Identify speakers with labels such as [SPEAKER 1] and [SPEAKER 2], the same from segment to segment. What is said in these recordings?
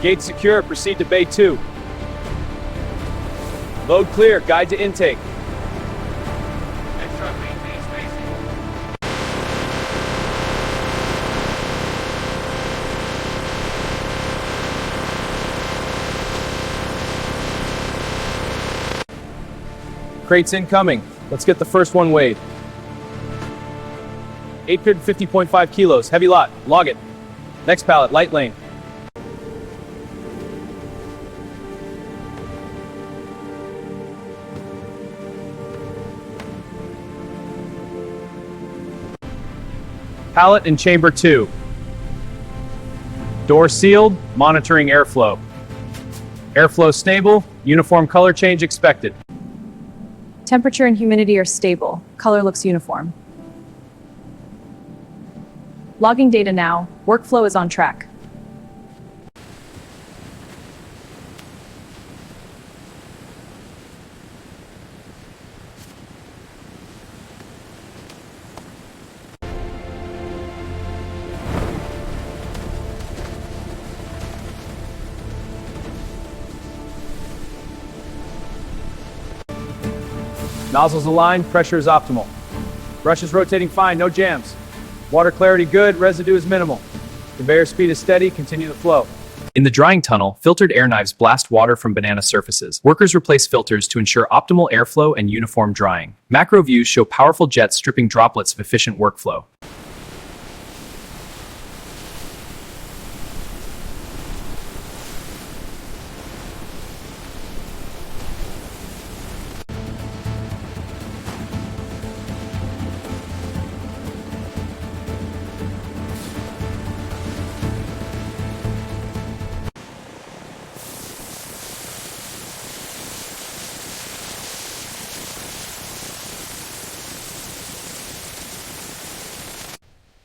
[SPEAKER 1] Gate secure, proceed to Bay 2. Load clear, guide to intake.
[SPEAKER 2] Next truck, maintain spacing.
[SPEAKER 1] Crates incoming. Let's get the first one weighed. 850.5 kilos, heavy lot, log it. Next pallet, light lane. Pallet in chamber 2. Door sealed, monitoring airflow. Airflow stable, uniform color change expected.
[SPEAKER 3] Temperature and humidity are stable. Color looks uniform. Logging data now. Workflow is on track.
[SPEAKER 1] Nozzles aligned, pressure is optimal. Brush is rotating fine, no jams. Water clarity good, residue is minimal. Conveyor speed is steady, continue the flow.
[SPEAKER 4] In the drying tunnel, filtered air knives blast water from banana surfaces. Workers replace filters to ensure optimal airflow and uniform drying. Macro views show powerful jets stripping droplets of efficient workflow.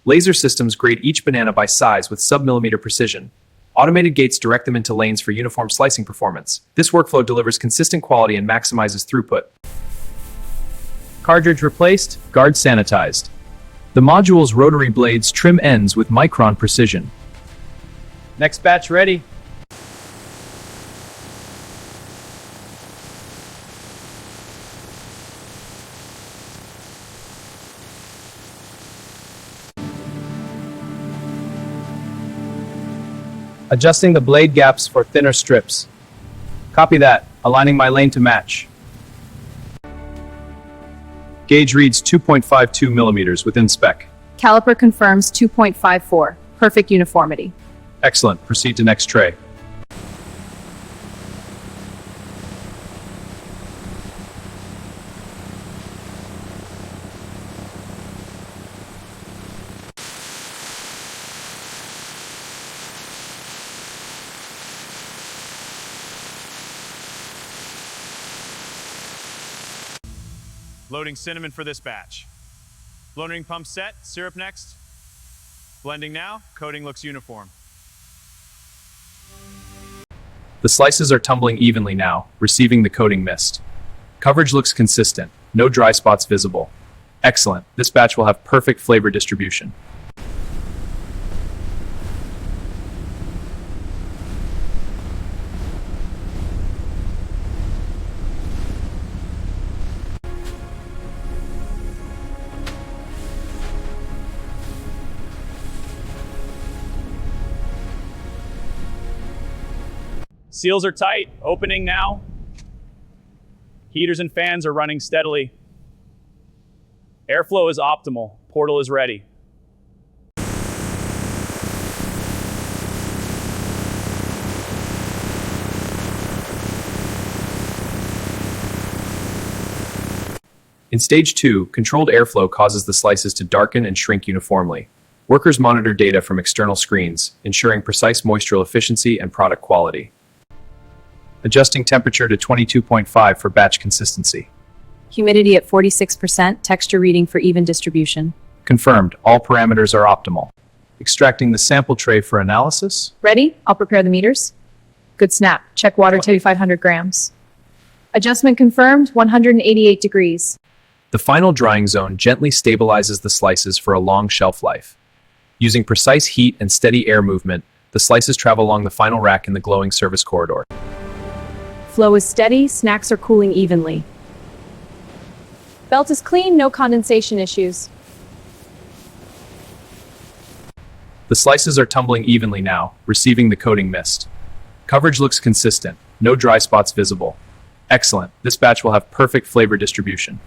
[SPEAKER 4] Laser systems grade each banana by size with sub-millimeter precision. Automated gates direct them into lanes for uniform slicing performance. This workflow delivers consistent quality and maximizes throughput. Cartridge replaced, guard sanitized. The module's rotary blades trim ends with micron precision.
[SPEAKER 1] Next batch ready. Adjusting the blade gaps for thinner strips. Copy that, aligning my lane to match. Gauge reads 2.52 millimeters within spec.
[SPEAKER 3] Caliper confirms 2.54. Perfect uniformity.
[SPEAKER 1] Excellent, proceed to next tray.
[SPEAKER 5] Loading cinnamon for this batch. Blending pump set, syrup next. Blending now, coating looks uniform.
[SPEAKER 4] The slices are tumbling evenly now, receiving the coating mist. Coverage looks consistent, no dry spots visible. Excellent, this batch will have perfect flavor distribution.
[SPEAKER 1] Seals are tight, opening now. Heaters and fans are running steadily. Airflow is optimal, portal is ready.
[SPEAKER 4] In stage 2, controlled airflow causes the slices to darken and shrink uniformly. Workers monitor data from external screens, ensuring precise moisture efficiency and product quality. Adjusting temperature to 22.5 for batch consistency.
[SPEAKER 3] Humidity at 46%, texture reading for even distribution.
[SPEAKER 4] Confirmed, all parameters are optimal. Extracting the sample tray for analysis.
[SPEAKER 3] Ready? I'll prepare the meters. Good snap. Check water to 500 grams. Adjustment confirmed, 188 degrees.
[SPEAKER 4] The final drying zone gently stabilizes the slices for a long shelf life. Using precise heat and steady air movement, The slices travel along the final rack in the glowing service corridor.
[SPEAKER 3] Flow is steady, snacks are cooling evenly. Belt is clean, no condensation issues.
[SPEAKER 4] The slices are tumbling evenly now, receiving the coating mist. Coverage looks consistent, no dry spots visible. Excellent, this batch will have perfect flavor distribution.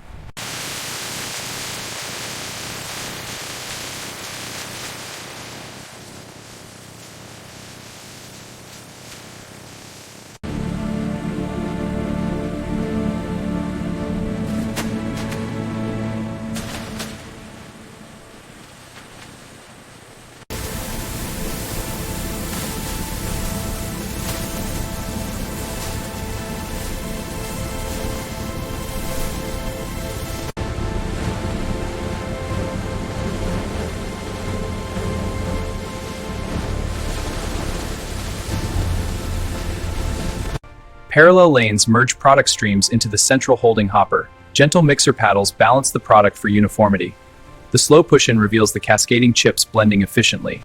[SPEAKER 4] Parallel lanes merge product streams into the central holding hopper. Gentle mixer paddles balance the product for uniformity. The slow push-in reveals the cascading chips blending efficiently.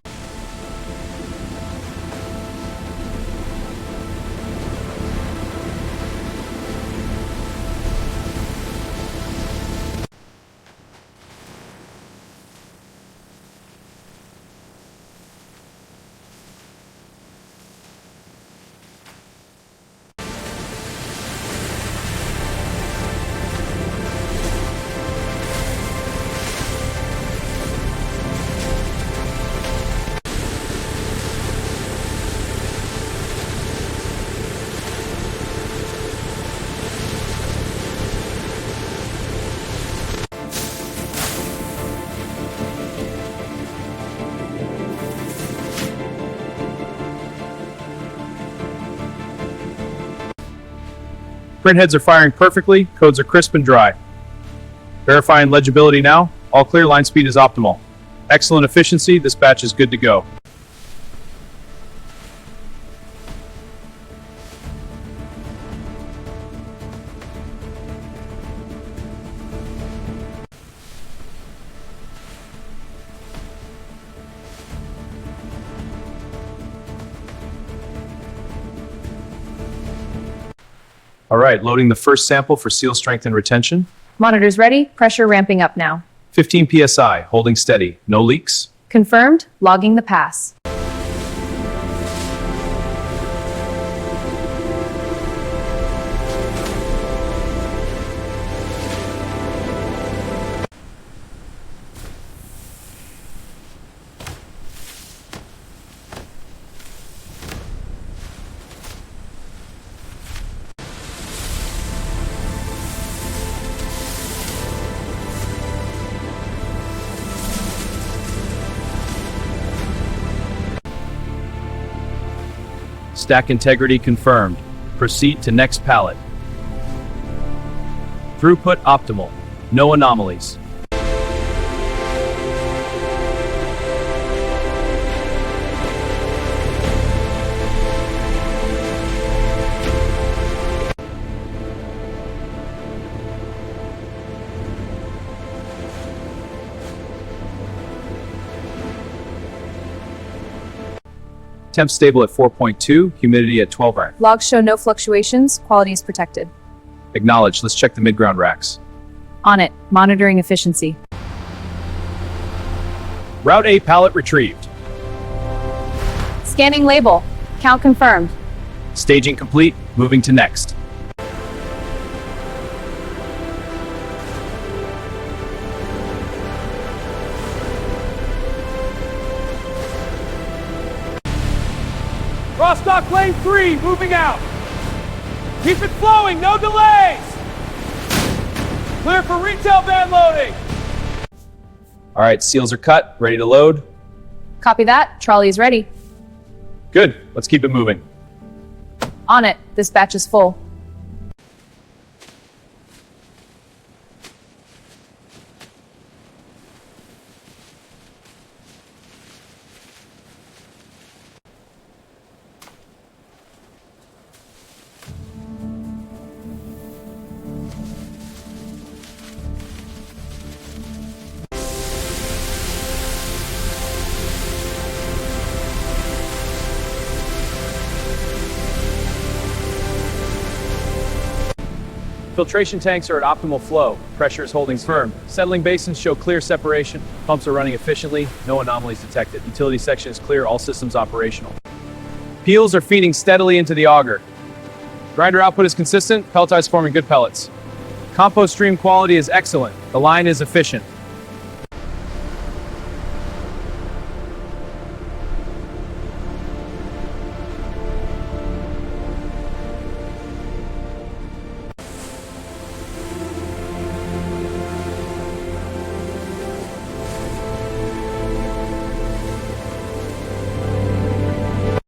[SPEAKER 1] Printheads are firing perfectly, codes are crisp and dry. Verifying legibility now, all clear, line speed is optimal. Excellent efficiency, this batch is good to go.
[SPEAKER 4] All right, loading the first sample for seal strength and retention.
[SPEAKER 3] Monitors ready, pressure ramping up now.
[SPEAKER 4] 15 psi, holding steady, no leaks.
[SPEAKER 3] Confirmed, logging the pass.
[SPEAKER 1] Stack integrity confirmed. Proceed to next pallet. Throughput optimal. No anomalies.
[SPEAKER 4] Temp stable at 4.2, humidity at 12 R.
[SPEAKER 3] Logs show no fluctuations, quality is protected.
[SPEAKER 4] Acknowledged, let's check the mid-ground racks.
[SPEAKER 3] On it, monitoring efficiency.
[SPEAKER 1] Route A pallet retrieved.
[SPEAKER 3] Scanning label, count confirmed.
[SPEAKER 1] Staging complete, moving to next. Cross-dock lane 3, moving out. Keep it flowing, no delays. Clear for retail van loading.
[SPEAKER 4] All right, seals are cut, ready to load.
[SPEAKER 3] Copy that, trolley is ready.
[SPEAKER 1] Good, let's keep it moving.
[SPEAKER 3] On it, this batch is full.
[SPEAKER 1] Filtration tanks are at optimal flow. Pressure is holding firm. Settling basins show clear separation. Pumps are running efficiently. No anomalies detected. Utility section is clear. All systems operational. Peels are feeding steadily into the auger. Grinder output is consistent. Pelletize forming good pellets. Compost stream quality is excellent. The line is efficient.